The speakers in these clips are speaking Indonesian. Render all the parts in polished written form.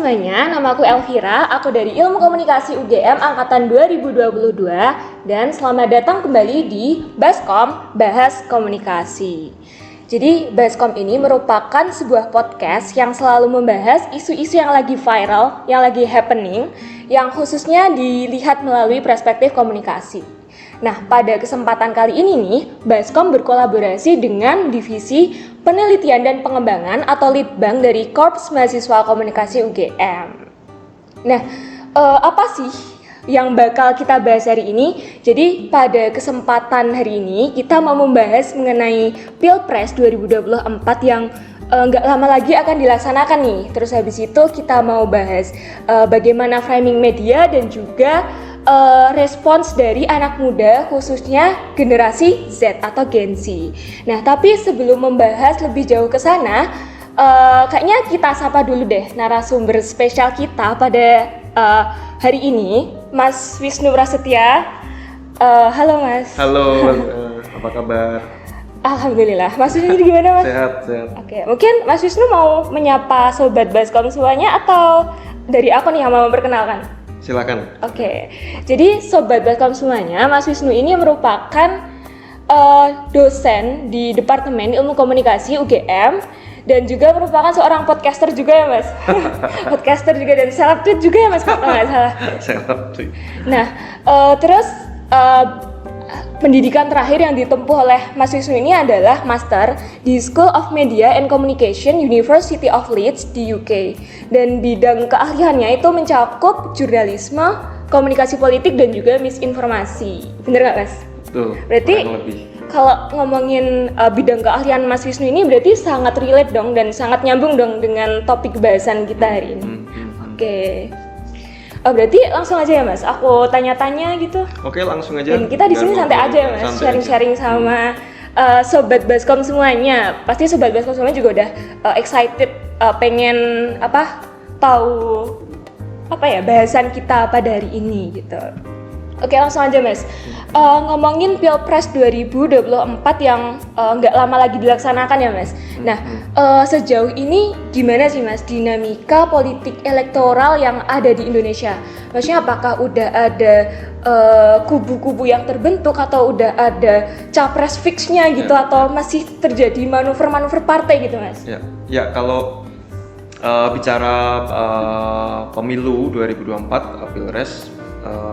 semuanya, nama aku Elvira, aku dari Ilmu Komunikasi UGM Angkatan 2022 dan selamat datang kembali di Baskom, Bahas Komunikasi. Jadi Baskom ini merupakan sebuah podcast yang selalu membahas isu-isu yang lagi viral, yang lagi happening, yang khususnya dilihat melalui perspektif komunikasi. Nah, pada kesempatan kali ini nih, Baskom berkolaborasi dengan Divisi Penelitian dan Pengembangan atau Litbang dari Korps Mahasiswa Komunikasi UGM. Nah, apa sih yang bakal kita bahas hari ini? Jadi, pada kesempatan hari ini, kita mau membahas mengenai Pilpres 2024 yang nggak lama lagi akan dilaksanakan nih. Terus habis itu kita mau bahas bagaimana framing media dan juga respons dari anak muda khususnya generasi Z atau Gen Z. Nah, tapi sebelum membahas lebih jauh ke sana, kayaknya kita sapa dulu deh narasumber spesial kita pada hari ini, Mas Wisnu Prasetya. Halo Mas. Halo, apa kabar? Alhamdulillah. Mas Wisnu gimana Mas? Sehat. Oke, mungkin Mas Wisnu mau menyapa Sobat Baskom semuanya atau dari aku nih yang mau memperkenalkan? Silakan. Oke, jadi Sobat Baskom semuanya, Mas Wisnu ini merupakan dosen di Departemen Ilmu Komunikasi UGM dan juga merupakan seorang podcaster juga ya Mas. Podcaster juga dan seleb tweet juga ya Mas kalau nggak salah. Seleb tweet. Nah, terus pendidikan terakhir yang ditempuh oleh Mas Wisnu ini adalah Master di School of Media and Communication University of Leeds di UK. Dan bidang keahliannya itu mencakup jurnalisme, komunikasi politik dan juga misinformasi. Bener nggak Mas? Betul. Berarti kalau ngomongin bidang keahlian Mas Wisnu ini berarti sangat relate dong dan sangat nyambung dong dengan topik bahasan kita hari ini. Oke. Berarti langsung aja ya Mas, aku tanya-tanya gitu. Oke, langsung aja. Dan kita di sini santai aja ya Mas, sharing-sharing sama Sobat Baskom semuanya. Pasti Sobat Baskom semuanya juga udah excited, pengen tahu bahasan kita pada hari ini gitu. Oke, langsung aja Mas. Ngomongin Pilpres 2024 yang nggak lama lagi dilaksanakan ya Mas. Nah, sejauh ini gimana sih Mas dinamika politik elektoral yang ada di Indonesia? Maksudnya apakah udah ada kubu-kubu yang terbentuk atau udah ada capres fixnya gitu atau masih terjadi manuver-manuver partai gitu Mas? Ya kalau bicara pemilu 2024 Pilpres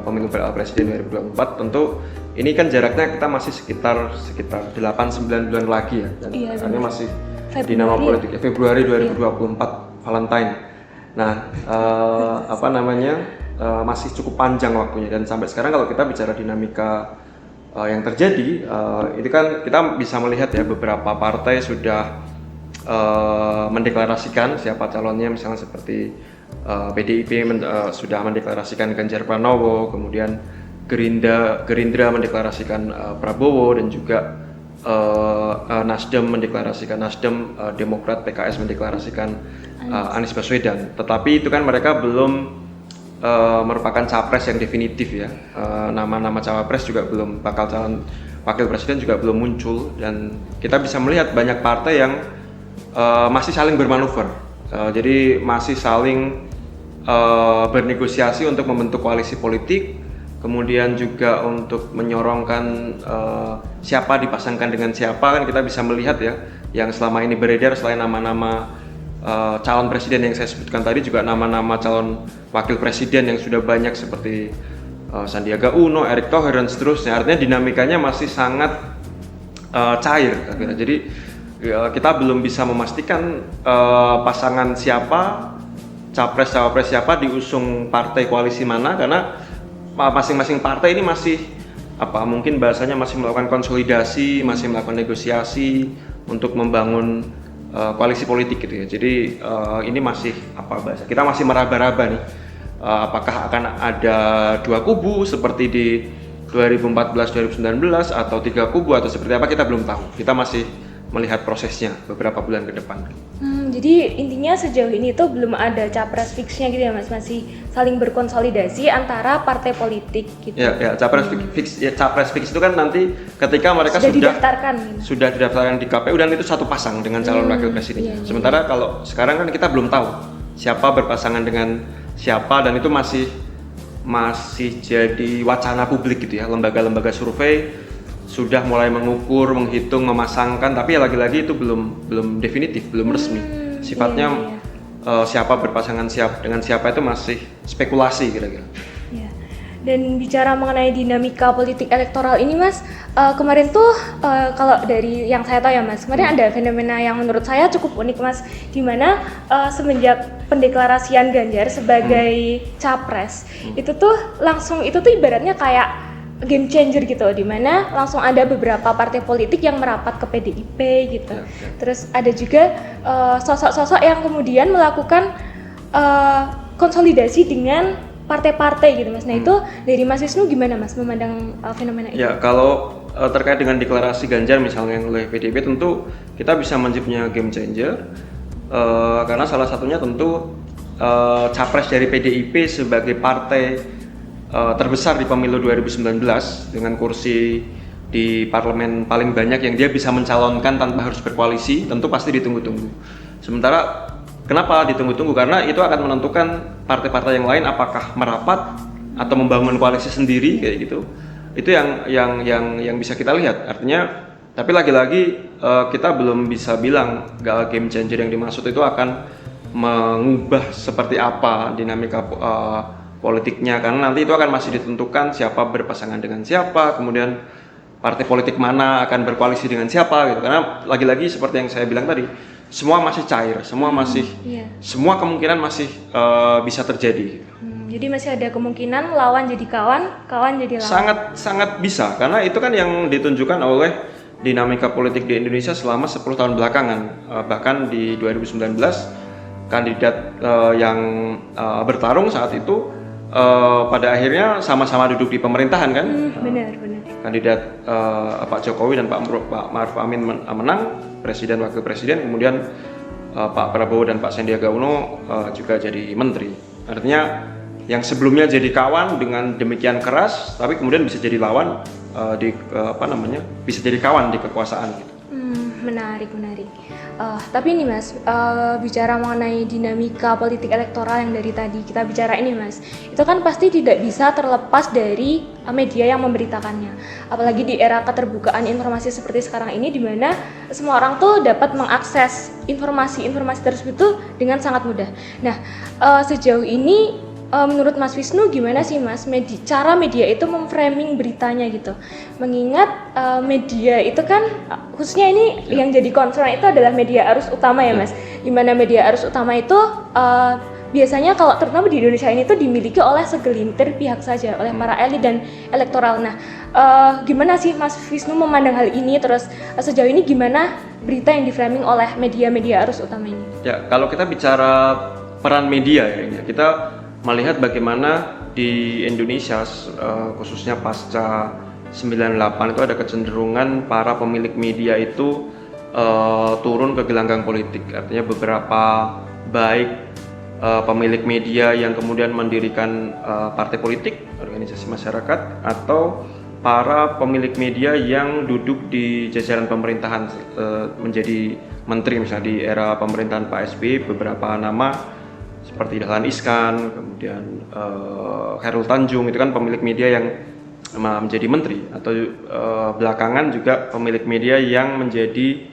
pemilu presiden 2024 tentu ini kan jaraknya kita masih sekitar 8-9 bulan lagi ya dan karena masih dinamika politik Februari 2024 Valentine. Nah, masih cukup panjang waktunya dan sampai sekarang kalau kita bicara dinamika yang terjadi itu kan kita bisa melihat ya beberapa partai sudah mendeklarasikan siapa calonnya, misalnya seperti PDIP sudah mendeklarasikan Ganjar Pranowo, kemudian Gerindra mendeklarasikan Prabowo dan juga Nasdem mendeklarasikan Demokrat, PKS mendeklarasikan Anies Baswedan. Tetapi itu kan mereka belum merupakan capres yang definitif ya. Nama-nama cawapres juga belum, bakal calon wakil presiden juga belum muncul dan kita bisa melihat banyak partai yang masih saling bermanuver. Jadi masih saling bernegosiasi untuk membentuk koalisi politik, kemudian juga untuk menyorongkan siapa dipasangkan dengan siapa. Kan kita bisa melihat ya, yang selama ini beredar selain nama-nama calon presiden yang saya sebutkan tadi, juga nama-nama calon wakil presiden yang sudah banyak seperti Sandiaga Uno, Erick Thohir dan seterusnya. Artinya dinamikanya masih sangat cair. Jadi kita belum bisa memastikan pasangan siapa, capres-cawapres siapa, diusung partai koalisi mana, karena masing-masing partai ini masih mungkin bahasanya masih melakukan konsolidasi, masih melakukan negosiasi untuk membangun koalisi politik gitu ya. Jadi ini masih kita masih meraba-raba nih apakah akan ada dua kubu seperti di 2014 2019 atau tiga kubu atau seperti apa, kita belum tahu. Kita masih melihat prosesnya beberapa bulan ke depan. Jadi intinya sejauh ini tuh belum ada capres fixnya gitu ya Mas, masih saling berkonsolidasi antara partai politik gitu. Ya capres fix itu kan nanti ketika mereka sudah didaftarkan di KPU dan itu satu pasang dengan calon wakil presiden. Sementara kalau sekarang kan kita belum tahu siapa berpasangan dengan siapa, dan itu masih jadi wacana publik gitu ya. Lembaga-lembaga survei sudah mulai mengukur, menghitung, memasangkan, tapi ya lagi-lagi itu belum definitif, belum resmi. Sifatnya siapa berpasangan dengan siapa itu masih spekulasi kira-kira. Ya. Dan bicara mengenai dinamika politik elektoral ini Mas, kemarin tuh kalau dari yang saya tahu ya Mas, kemarin ada fenomena yang menurut saya cukup unik Mas, di mana semenjak pendeklarasian Ganjar sebagai capres, itu tuh ibaratnya kayak game changer gitu, di mana langsung ada beberapa partai politik yang merapat ke PDIP gitu. Terus ada juga sosok-sosok yang kemudian melakukan konsolidasi dengan partai-partai gitu Mas. Nah itu dari Mas Wisnu gimana Mas memandang fenomena itu? Ya kalau terkait dengan deklarasi Ganjar misalnya yang oleh PDIP, tentu kita bisa menyebutnya game changer karena salah satunya tentu capres dari PDIP sebagai partai terbesar di pemilu 2019 dengan kursi di parlemen paling banyak yang dia bisa mencalonkan tanpa harus berkoalisi, tentu pasti ditunggu-tunggu. Sementara kenapa ditunggu-tunggu? Karena itu akan menentukan partai-partai yang lain apakah merapat atau membangun koalisi sendiri kayak gitu. Itu yang bisa kita lihat. Artinya, tapi lagi-lagi kita belum bisa bilang game changer yang dimaksud itu akan mengubah seperti apa dinamika politiknya, karena nanti itu akan masih ditentukan siapa berpasangan dengan siapa, kemudian partai politik mana akan berkoalisi dengan siapa gitu. Karena lagi-lagi seperti yang saya bilang tadi, semua masih cair, semua kemungkinan masih bisa terjadi. Jadi masih ada kemungkinan lawan jadi kawan, kawan jadi lawan. Sangat bisa, karena itu kan yang ditunjukkan oleh dinamika politik di Indonesia selama 10 tahun belakangan. Bahkan di 2019 kandidat yang bertarung saat itu pada akhirnya sama-sama duduk di pemerintahan kan. Benar. Kandidat Pak Jokowi dan Pak Ma'ruf Amin menang presiden, wakil presiden, kemudian Pak Prabowo dan Pak Sandiaga Uno juga jadi menteri. Artinya yang sebelumnya jadi kawan dengan demikian keras, tapi kemudian bisa jadi lawan bisa jadi kawan di kekuasaan gitu. Menarik. Tapi ini Mas, bicara mengenai dinamika politik elektoral yang dari tadi kita bicara ini Mas, itu kan pasti tidak bisa terlepas dari media yang memberitakannya. Apalagi di era keterbukaan informasi seperti sekarang ini, di mana semua orang tuh dapat mengakses informasi tersebut tuh dengan sangat mudah. Nah, sejauh ini menurut Mas Wisnu gimana sih Mas cara media itu memframing beritanya gitu? Mengingat media itu kan khususnya ini yang jadi concern itu adalah media arus utama ya Mas. Di mana media arus utama itu biasanya kalau terutama di Indonesia ini tuh dimiliki oleh segelintir pihak saja, oleh para elit dan elektoral. Nah, gimana sih Mas Wisnu memandang hal ini? Terus sejauh ini gimana berita yang diframing oleh media-media arus utama ini? Ya, kalau kita bicara peran media ya, kita melihat bagaimana di Indonesia khususnya pasca 98 itu ada kecenderungan para pemilik media itu turun ke gelanggang politik. Artinya beberapa baik pemilik media yang kemudian mendirikan partai politik, organisasi masyarakat, atau para pemilik media yang duduk di jajaran pemerintahan menjadi menteri. Misalnya di era pemerintahan Pak SBY beberapa nama seperti Dahlan Iskan, kemudian Khairul Tanjung, itu kan pemilik media yang menjadi menteri, atau belakangan juga pemilik media yang menjadi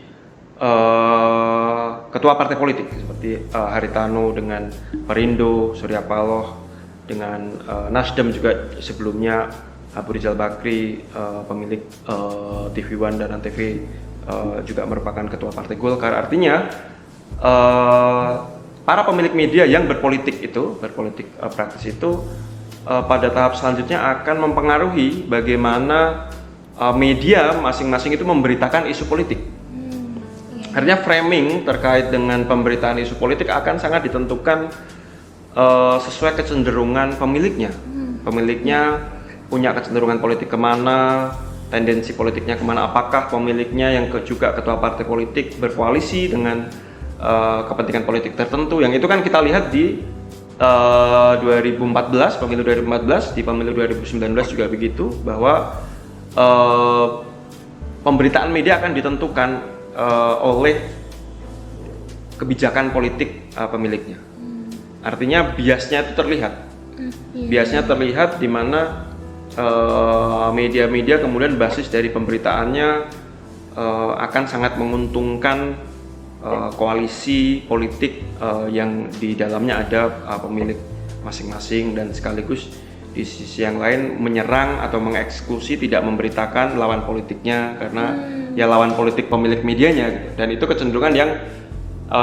ketua partai politik seperti Haritanu dengan Perindo, Surya Paloh dengan Nasdem, juga sebelumnya Abu Rizal Bakri, pemilik TV One dan Antv, juga merupakan ketua partai Golkar. Artinya para pemilik media yang berpolitik praktis itu pada tahap selanjutnya akan mempengaruhi bagaimana media masing-masing itu memberitakan isu politik. Artinya framing terkait dengan pemberitaan isu politik akan sangat ditentukan sesuai kecenderungan pemiliknya. Pemiliknya punya kecenderungan politik kemana, tendensi politiknya kemana, apakah pemiliknya yang juga ketua partai politik berkoalisi dengan kepentingan politik tertentu. Yang itu kan kita lihat di 2014, pemilu 2014, di pemilu 2019 juga begitu, bahwa pemberitaan media akan ditentukan oleh kebijakan politik pemiliknya. Artinya biasnya itu terlihat. Iya. Biasnya terlihat di mana media-media kemudian basis dari pemberitaannya akan sangat menguntungkan koalisi politik yang di dalamnya ada pemilik masing-masing, dan sekaligus di sisi yang lain menyerang atau mengeksekusi, tidak memberitakan lawan politiknya karena ya lawan politik pemilik medianya gitu. Dan itu kecenderungan yang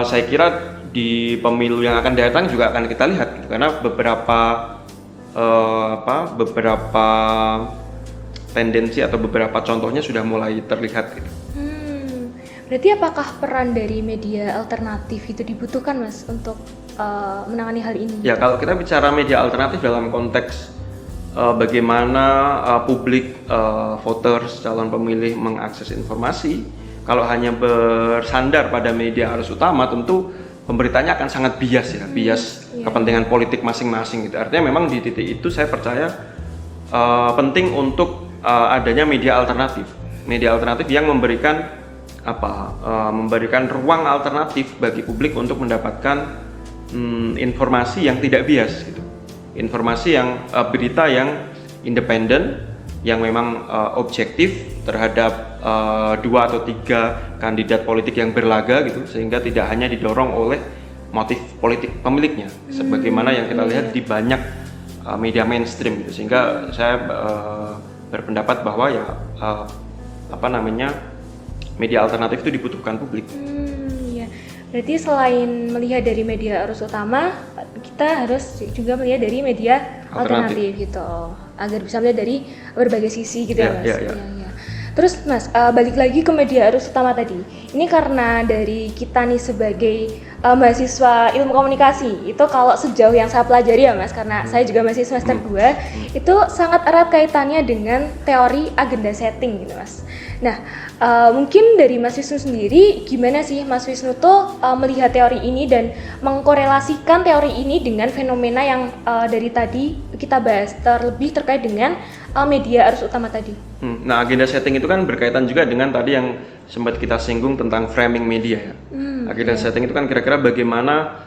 saya kira di pemilu yang akan datang juga akan kita lihat gitu. Karena beberapa tendensi atau beberapa contohnya sudah mulai terlihat gitu. Berarti apakah peran dari media alternatif itu dibutuhkan, Mas, untuk menangani hal ini? Ya, kalau kita bicara media alternatif dalam konteks bagaimana publik, voters, calon pemilih mengakses informasi, kalau hanya bersandar pada media arus utama, tentu pemberitanya akan sangat bias ya, bias kepentingan politik masing-masing gitu. Artinya memang di titik itu saya percaya penting untuk adanya media alternatif yang memberikan memberikan ruang alternatif bagi publik untuk mendapatkan informasi yang tidak bias gitu. Informasi yang berita yang independen, yang memang objektif terhadap 2 atau 3 kandidat politik yang berlaga gitu, sehingga tidak hanya didorong oleh motif politik pemiliknya sebagaimana yang kita lihat di banyak media mainstream gitu. Sehingga saya berpendapat bahwa ya media alternatif itu dibutuhkan publik. Iya. Berarti selain melihat dari media arus utama, kita harus juga melihat dari media alternatif gitu, agar bisa melihat dari berbagai sisi gitu ya, Mas. Iya. Terus Mas, balik lagi ke media arus utama tadi. Ini karena dari kita nih sebagai mahasiswa ilmu komunikasi, itu kalau sejauh yang saya pelajari ya Mas, karena saya juga masih semester 2, itu sangat erat kaitannya dengan teori agenda setting gitu Mas. Nah, mungkin dari Mas Wisnu sendiri, gimana sih Mas Wisnu tuh melihat teori ini dan mengkorelasikan teori ini dengan fenomena yang dari tadi kita bahas, terlebih terkait dengan media arus utama tadi. Nah, agenda setting itu kan berkaitan juga dengan tadi yang sempat kita singgung tentang framing media ya. Agenda setting itu kan kira-kira bagaimana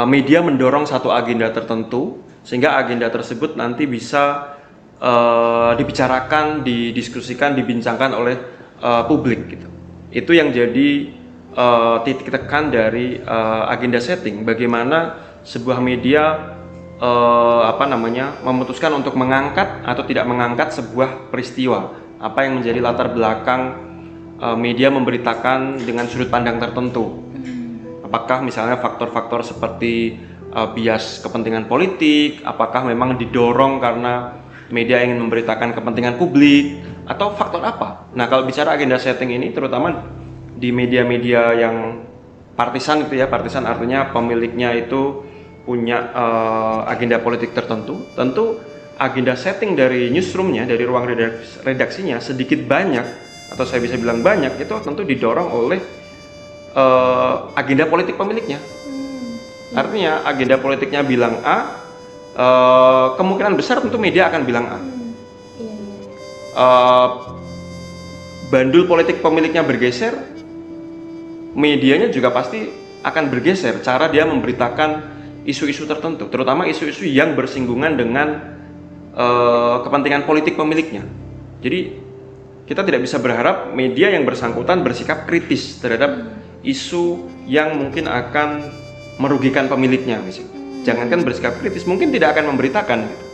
media mendorong satu agenda tertentu sehingga agenda tersebut nanti bisa dibicarakan, didiskusikan, dibincangkan oleh publik gitu. Itu yang jadi titik tekan dari agenda setting, bagaimana sebuah media memutuskan untuk mengangkat atau tidak mengangkat sebuah peristiwa, apa yang menjadi latar belakang media memberitakan dengan sudut pandang tertentu. Apakah misalnya faktor-faktor seperti bias kepentingan politik, apakah memang didorong karena media ingin memberitakan kepentingan publik, atau faktor apa? Nah, kalau bicara agenda setting ini terutama di media-media yang partisan gitu ya, partisan artinya pemiliknya itu punya agenda politik tertentu, tentu agenda setting dari newsroomnya, dari ruang redaksinya sedikit banyak, atau saya bisa bilang banyak, itu tentu didorong oleh agenda politik pemiliknya. Artinya agenda politiknya bilang A, kemungkinan besar tentu media akan bilang A. Bandul politik pemiliknya bergeser, medianya juga pasti akan bergeser cara dia memberitakan isu-isu tertentu, terutama isu-isu yang bersinggungan dengan kepentingan politik pemiliknya. Jadi kita tidak bisa berharap media yang bersangkutan bersikap kritis terhadap isu yang mungkin akan merugikan pemiliknya, misalnya. Jangankan bersikap kritis, mungkin tidak akan memberitakan. Gitu.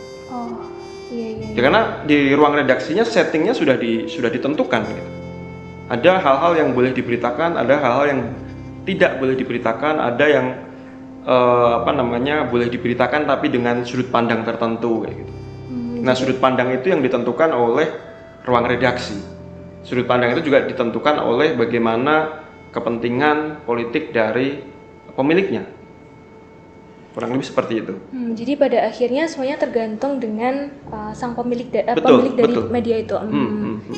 Ya, karena di ruang redaksinya settingnya sudah ditentukan. Gitu. Ada hal-hal yang boleh diberitakan, ada hal-hal yang tidak boleh diberitakan, ada yang boleh diberitakan tapi dengan sudut pandang tertentu kayak gitu. Nah, sudut pandang itu yang ditentukan oleh ruang redaksi. Sudut pandang itu juga ditentukan oleh bagaimana kepentingan politik dari pemiliknya. Kurang lebih seperti itu. Jadi pada akhirnya semuanya tergantung dengan sang pemilik dari media itu.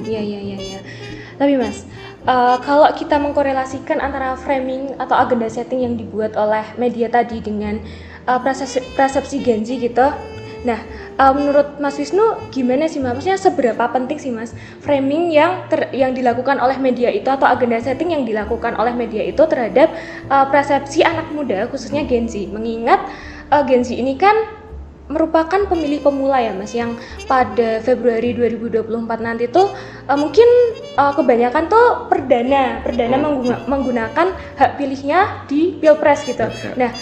Iya. Tapi Mas, kalau kita mengkorelasikan antara framing atau agenda setting yang dibuat oleh media tadi dengan persepsi Gen Z gitu, nah menurut Mas Wisnu gimana sih Mas? Maksudnya seberapa penting sih Mas framing yang dilakukan oleh media itu atau agenda setting yang dilakukan oleh media itu terhadap persepsi anak muda khususnya Gen Z? Mengingat Gen Z ini kan merupakan pemilih pemula ya Mas, yang pada Februari 2024 nanti tuh mungkin kebanyakan tuh perdana menggunakan hak pilihnya di Pilpres gitu. Nah,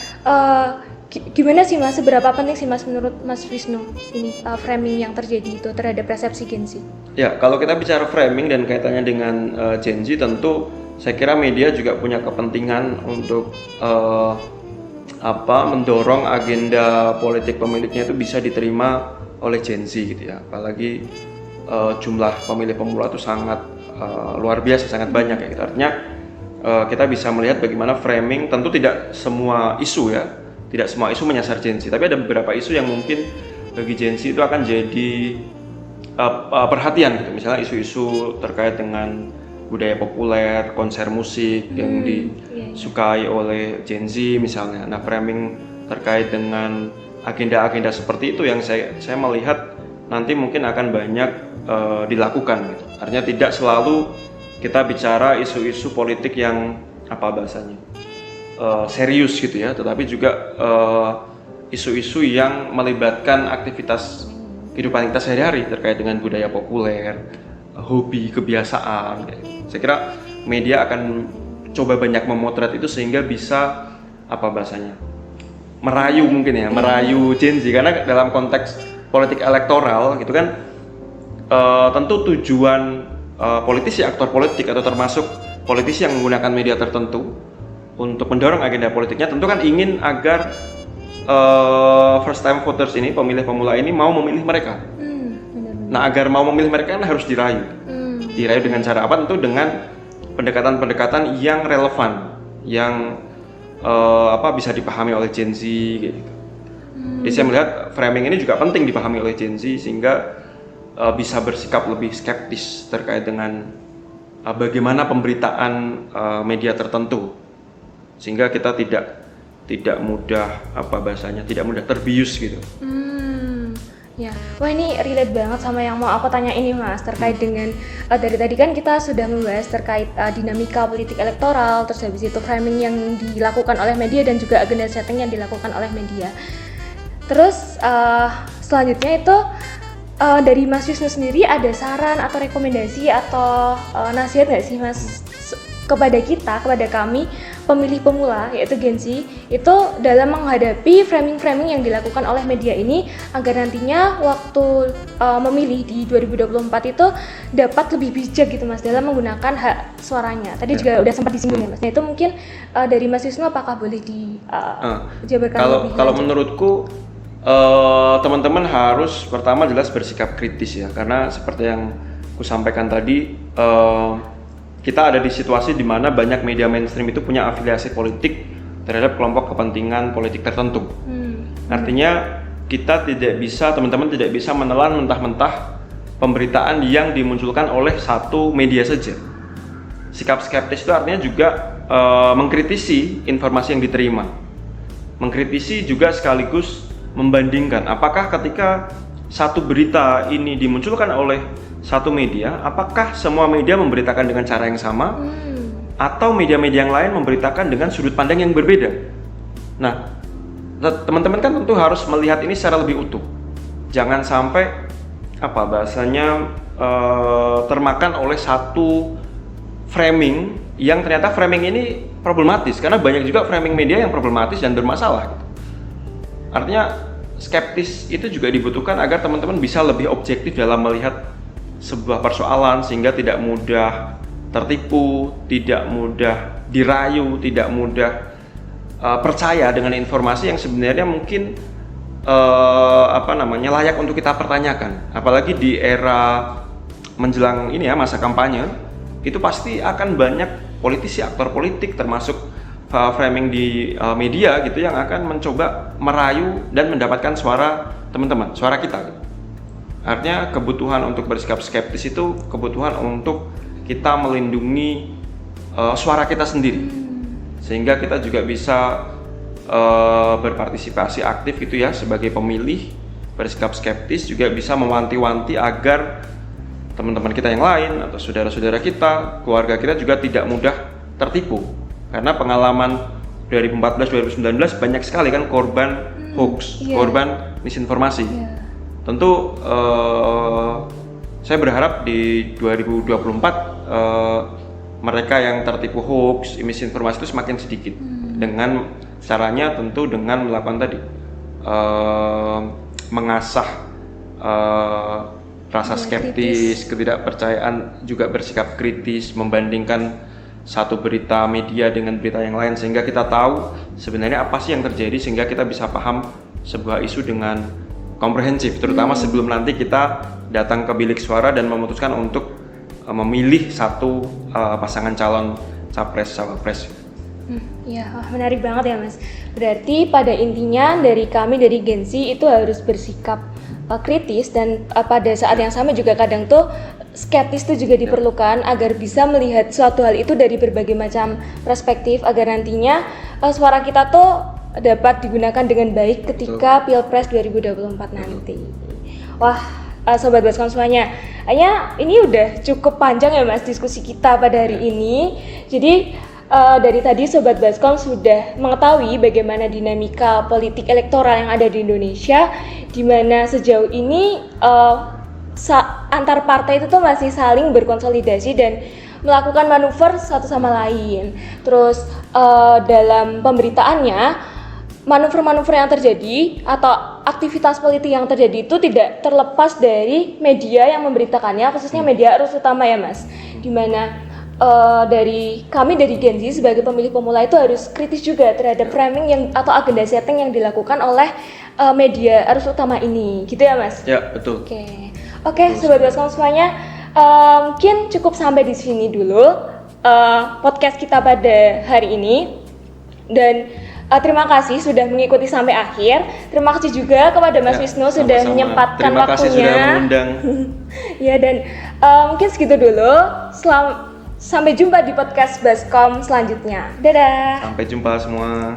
gimana sih Mas, seberapa penting sih Mas menurut Mas Wisnu ini framing yang terjadi itu terhadap persepsi Gen Z? Ya, kalau kita bicara framing dan kaitannya dengan Gen Z, tentu saya kira media juga punya kepentingan untuk mendorong agenda politik pemiliknya itu bisa diterima oleh Gen Z gitu ya. Apalagi jumlah pemilih pemula itu sangat luar biasa, sangat banyak ya gitu. Artinya kita bisa melihat bagaimana framing, tentu tidak semua isu ya, tidak semua isu menyasar Gen Z, tapi ada beberapa isu yang mungkin bagi Gen Z itu akan jadi perhatian gitu. Misalnya isu-isu terkait dengan budaya populer, konser musik yang disukai oleh Gen Z misalnya. Nah, framing terkait dengan agenda-agenda seperti itu yang saya melihat nanti mungkin akan banyak dilakukan gitu. Artinya tidak selalu kita bicara isu-isu politik yang serius gitu ya, tetapi juga isu-isu yang melibatkan aktivitas kehidupan kita sehari-hari terkait dengan budaya populer, hobi, kebiasaan. Saya kira media akan coba banyak memotret itu sehingga bisa merayu mungkin ya, merayu Gen Z, karena dalam konteks politik elektoral gitu kan tentu tujuan politisi, aktor politik atau termasuk politisi yang menggunakan media tertentu untuk mendorong agenda politiknya tentu kan ingin agar first time voters ini, pemilih pemula ini mau memilih mereka. Nah, agar mau memilih mereka kan harus dirayu. Dirayu dengan cara apa? Tentu dengan pendekatan-pendekatan yang relevan, yang bisa dipahami oleh Gen Z gitu. Jadi saya melihat framing ini juga penting dipahami oleh Gen Z sehingga bisa bersikap lebih skeptis terkait dengan bagaimana pemberitaan media tertentu, sehingga kita tidak mudah tidak mudah terbius gitu. Ya, wah ini relate banget sama yang mau aku tanya ini Mas, terkait dengan dari tadi kan kita sudah membahas terkait dinamika politik elektoral, terus habis itu framing yang dilakukan oleh media dan juga agenda setting yang dilakukan oleh media. Terus selanjutnya itu dari Mas Wisnu sendiri ada saran atau rekomendasi atau nasihat nggak sih Mas kepada kami pemilih pemula yaitu Gen Z itu dalam menghadapi framing-framing yang dilakukan oleh media ini agar nantinya waktu memilih di 2024 itu dapat lebih bijak gitu Mas dalam menggunakan hak suaranya. Tadi juga udah sempat disinggung ya Mas. Nah itu mungkin dari Mas Wisnu apakah boleh dijabarkan lebih kalau lanjut? Menurutku teman-teman harus pertama jelas bersikap kritis ya, karena seperti yang aku sampaikan tadi kita ada di situasi di mana banyak media mainstream itu punya afiliasi politik terhadap kelompok kepentingan politik tertentu. Artinya teman-teman tidak bisa menelan mentah-mentah pemberitaan yang dimunculkan oleh satu media saja. Sikap skeptis itu artinya juga mengkritisi informasi yang diterima, mengkritisi juga sekaligus membandingkan apakah ketika satu berita ini dimunculkan oleh satu media, apakah semua media memberitakan dengan cara yang sama atau media-media yang lain memberitakan dengan sudut pandang yang berbeda. Nah, teman-teman kan tentu harus melihat ini secara lebih utuh. Jangan sampai termakan oleh satu framing yang ternyata framing ini problematis, karena banyak juga framing media yang problematis dan bermasalah gitu. Artinya skeptis itu juga dibutuhkan agar teman-teman bisa lebih objektif dalam melihat sebuah persoalan sehingga tidak mudah tertipu, tidak mudah dirayu, tidak mudah percaya dengan informasi yang sebenarnya mungkin layak untuk kita pertanyakan. Apalagi di era menjelang ini ya, masa kampanye, itu pasti akan banyak politisi, aktor politik termasuk framing di media gitu yang akan mencoba merayu dan mendapatkan suara teman-teman, suara kita gitu. Artinya kebutuhan untuk bersikap skeptis itu kebutuhan untuk kita melindungi suara kita sendiri, sehingga kita juga bisa berpartisipasi aktif gitu ya sebagai pemilih, bersikap skeptis, juga bisa mewanti-wanti agar teman-teman kita yang lain atau saudara-saudara kita, keluarga kita juga tidak mudah tertipu, karena pengalaman 2014-2019 banyak sekali kan korban hoax, iya. korban misinformasi. Iya. Tentu saya berharap di 2024 mereka yang tertipu hoax, misinformasi itu semakin sedikit. Dengan caranya tentu dengan melakukan tadi mengasah rasa skeptis, ketidakpercayaan, juga bersikap kritis, membandingkan satu berita media dengan berita yang lain, sehingga kita tahu sebenarnya apa sih yang terjadi, sehingga kita bisa paham sebuah isu dengan komprehensif, terutama sebelum nanti kita datang ke bilik suara dan memutuskan untuk memilih satu pasangan calon capres cawapres. Iya, menarik banget ya Mas. Berarti pada intinya dari kami dari Gen Z itu harus bersikap kritis dan pada saat yang sama juga kadang tuh skeptis itu juga diperlukan agar bisa melihat suatu hal itu dari berbagai macam perspektif agar nantinya suara kita tuh dapat digunakan dengan baik ketika Pilpres 2024 nanti. Wah, Sobat Baskom semuanya, hanya ini udah cukup panjang ya Mas diskusi kita pada hari ini. Jadi dari tadi Sobat Baskom sudah mengetahui bagaimana dinamika politik elektoral yang ada di Indonesia, di mana sejauh ini antar partai itu tuh masih saling berkonsolidasi dan melakukan manuver satu sama lain. Terus dalam pemberitaannya, manuver-manuver yang terjadi atau aktivitas politik yang terjadi itu tidak terlepas dari media yang memberitakannya, khususnya media arus utama ya Mas, di mana dari kami dari Gen Z sebagai pemilih pemula itu harus kritis juga terhadap framing yang atau agenda setting yang dilakukan oleh media arus utama ini, gitu ya Mas? Ya, betul. Oke, Sobat Baskom semuanya, mungkin cukup sampai di sini dulu podcast kita pada hari ini, dan terima kasih sudah mengikuti sampai akhir. Terima kasih juga kepada Mas Wisnu sudah menyempatkan terima waktunya. Terima kasih sudah mengundang. Ya, dan mungkin segitu dulu. Sampai jumpa di podcast Baskom selanjutnya. Dadah. Sampai jumpa semua.